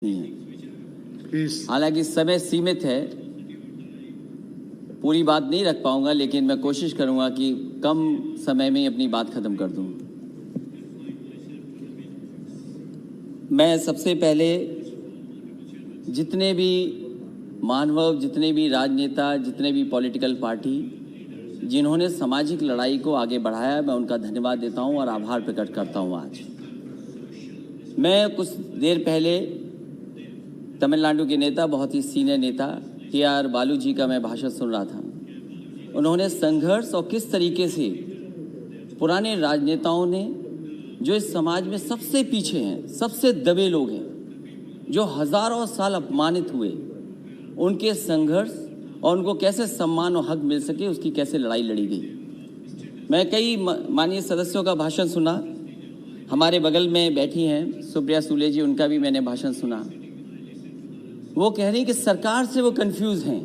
नहीं है। हालांकि समय सीमित है, पूरी बात नहीं रख पाऊंगा, लेकिन मैं कोशिश करूंगा कि कम समय में ही अपनी बात खत्म कर दूं। मैं सबसे पहले जितने भी मानव, जितने भी राजनेता, जितने भी पॉलिटिकल पार्टी जिन्होंने सामाजिक लड़ाई को आगे बढ़ाया, मैं उनका धन्यवाद देता हूं और आभार प्रकट करता हूं। आज मैं कुछ देर पहले तमिलनाडु के नेता, बहुत ही सीनियर नेता TR बालू जी का मैं भाषण सुन रहा था। उन्होंने संघर्ष और किस तरीके से पुराने राजनेताओं ने, जो इस समाज में सबसे पीछे हैं, सबसे दबे लोग हैं, जो हजारों साल अपमानित हुए, उनके संघर्ष और उनको कैसे सम्मान और हक मिल सके, उसकी कैसे लड़ाई लड़ी गई। मैं कई माननीय सदस्यों का भाषण सुना। हमारे बगल में बैठी हैं सुप्रिया सुले जी, उनका भी मैंने भाषण सुना। वो कह रही कि सरकार से वो कंफ्यूज हैं,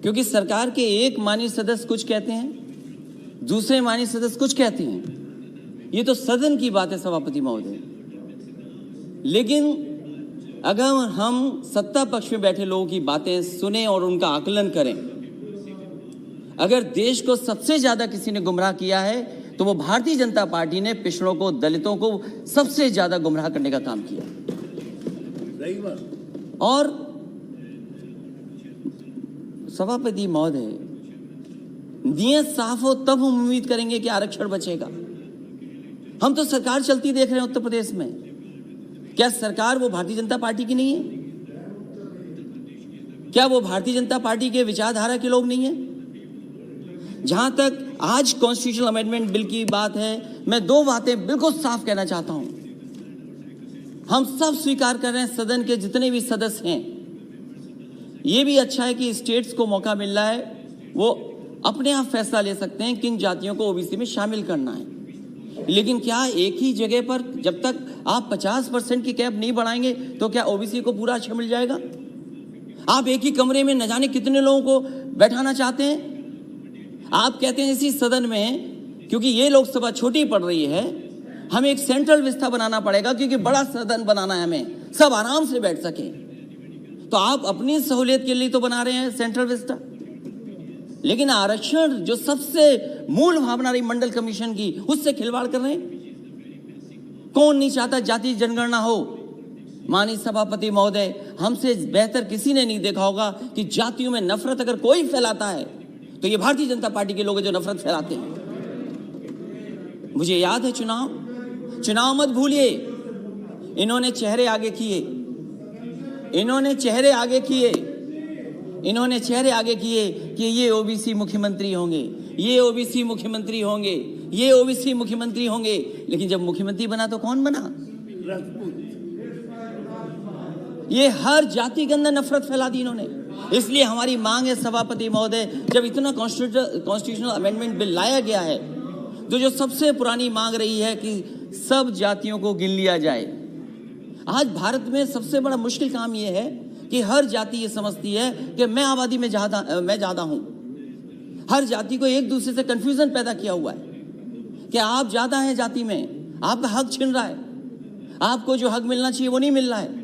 क्योंकि सरकार के एक माननीय सदस्य कुछ कहते हैं, दूसरे माननीय सदस्य कुछ कहते हैं। ये तो सदन की बात है सभापति महोदय, लेकिन अगर हम सत्ता पक्ष में बैठे लोगों की बातें सुने और उनका आकलन करें, अगर देश को सबसे ज्यादा किसी ने गुमराह किया है तो वो भारतीय जनता पार्टी ने पिछड़ों को, दलितों को सबसे ज्यादा गुमराह करने का काम किया। और सभापति महोदय, नियत साफ हो तब हम उम्मीद करेंगे कि आरक्षण बचेगा। हम तो सरकार चलती देख रहे हैं उत्तर प्रदेश में। क्या सरकार वो भारतीय जनता पार्टी की नहीं है? क्या वो भारतीय जनता पार्टी के विचारधारा के लोग नहीं है? जहां तक आज कॉन्स्टिट्यूशनल अमेंडमेंट बिल की बात है, मैं दो बातें बिल्कुल साफ कहना चाहता हूं। हम सब स्वीकार कर रहे हैं, सदन के जितने भी सदस्य हैं, ये भी अच्छा है कि स्टेट्स को मौका मिल रहा है, वो अपने आप फैसला ले सकते हैं किन जातियों को ओबीसी में शामिल करना है। लेकिन क्या एक ही जगह पर जब तक आप 50% की कैप नहीं बढ़ाएंगे तो क्या ओबीसी को पूरा अच्छा मिल जाएगा? आप एक ही कमरे में न जाने कितने लोगों को बैठाना चाहते हैं। आप कहते हैं इसी सदन में, क्योंकि ये लोकसभा छोटी पड़ रही है, हमें एक सेंट्रल व्यवस्था बनाना पड़ेगा, क्योंकि बड़ा सदन बनाना है, हमें सब आराम से बैठ सके। तो आप अपनी सहूलियत के लिए तो बना रहे हैं सेंट्रल व्यवस्था, लेकिन आरक्षण जो सबसे मूल भावना रही मंडल कमीशन की, उससे खिलवाड़ कर रहे हैं। कौन नहीं चाहता जाति जनगणना हो? माननीय सभापति महोदय, हमसे बेहतर किसी ने नहीं देखा होगा कि जातियों में नफरत अगर कोई फैलाता है तो ये भारतीय जनता पार्टी के लोग जो नफरत फैलाते हैं। मुझे याद है चुनाव मत भूलिए, इन्होंने चेहरे आगे किए, इन्होंने चेहरे आगे किए कि ये ओबीसी मुख्यमंत्री होंगे, ये ओबीसी मुख्यमंत्री होंगे, ये ओबीसी मुख्यमंत्री होंगे। लेकिन जब मुख्यमंत्री बना तो कौन बना? ये हर जाति के अंदर नफरत फैला दी इन्होंने। इसलिए हमारी मांग है सभापति महोदय, जब इतना कॉन्स्टिट्यूशनल अमेंडमेंट बिल लाया गया है, तो जो सबसे पुरानी मांग रही है कि सब जातियों को गिन लिया जाए। आज भारत में सबसे बड़ा मुश्किल काम यह है कि हर जाति ये समझती है कि मैं आबादी में ज्यादा हूं। हर जाति को एक दूसरे से कंफ्यूजन पैदा किया हुआ है कि आप ज्यादा हैं जाति में, आपका हक छिन रहा है, आपको जो हक मिलना चाहिए वो नहीं मिल रहा है।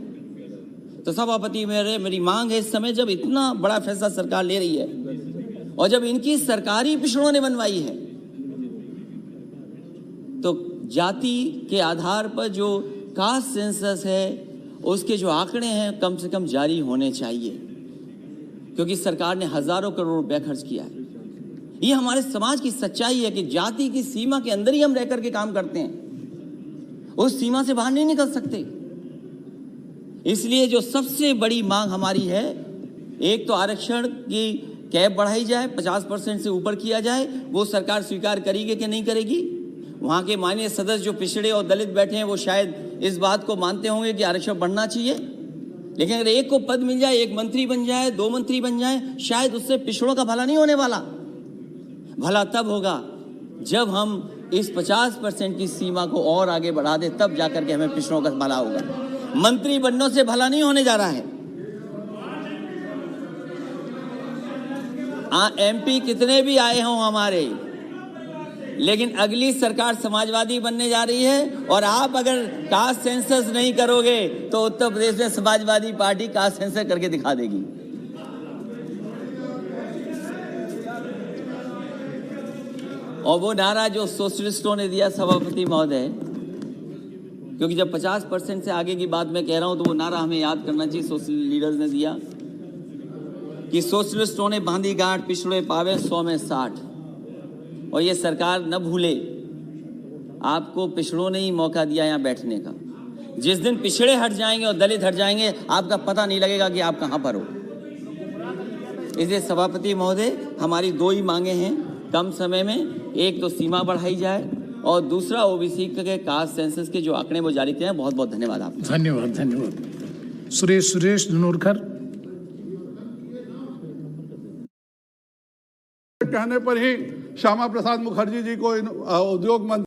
तो सभापति मेरी मांग है, इस समय जब इतना बड़ा फैसला सरकार ले रही है और जब इनकी सरकारी पिछड़ों ने बनवाई है, तो जाति के आधार पर जो कास्ट सेंसस है, उसके जो आंकड़े हैं, कम से कम जारी होने चाहिए, क्योंकि सरकार ने हजारों करोड़ रुपया खर्च किया है। ये हमारे समाज की सच्चाई है कि जाति की सीमा के अंदर ही हम रह करके काम करते हैं, उस सीमा से बाहर नहीं निकल सकते। इसलिए जो सबसे बड़ी मांग हमारी है, एक तो आरक्षण की कैप बढ़ाई जाए, 50% से ऊपर किया जाए। वो सरकार स्वीकार करेगी कि नहीं करेगी? वहाँ के माननीय सदस्य जो पिछड़े और दलित बैठे हैं, वो शायद इस बात को मानते होंगे कि आरक्षण बढ़ना चाहिए। लेकिन अगर एक को पद मिल जाए, एक मंत्री बन जाए, 2 मंत्री बन जाए, शायद उससे पिछड़ों का भला नहीं होने वाला। भला तब होगा जब हम इस 50% की सीमा को और आगे बढ़ा दे, तब जाकर के हमें पिछड़ों का भला होगा। मंत्री बनने से भला नहीं होने जा रहा है। MP कितने भी आए हों हमारे, लेकिन अगली सरकार समाजवादी बनने जा रही है और आप अगर कास्ट सेंसस नहीं करोगे तो उत्तर प्रदेश में समाजवादी पार्टी कास्ट सेंसस करके दिखा देगी। और वो नारा जो सोशलिस्टों ने दिया सभापति महोदय, क्योंकि जब 50% से आगे की बात मैं कह रहा हूं तो वो नारा हमें याद करना चाहिए। सोशल लीडर्स ने दिया कि सोशलिस्टों ने बांधी गांठ पिछड़े पावे 100 में 60। और ये सरकार न भूले, आपको पिछड़ों ने ही मौका दिया यहाँ बैठने का। जिस दिन पिछड़े हट जाएंगे और दलित हट जाएंगे, आपका पता नहीं लगेगा कि आप कहां पर हो। इसलिए सभापति महोदय, हमारी 2 ही मांगे हैं कम समय में। एक तो सीमा बढ़ाई जाए और दूसरा ओबीसी के कास्ट सेंसस के जो आंकड़े वो जारी किए हैं। बहुत बहुत धन्यवाद आपका। धन्यवाद धन्यवाद। सुरेश धनोरकर। कहने पर ही श्यामा प्रसाद मुखर्जी जी को उद्योग मंत्री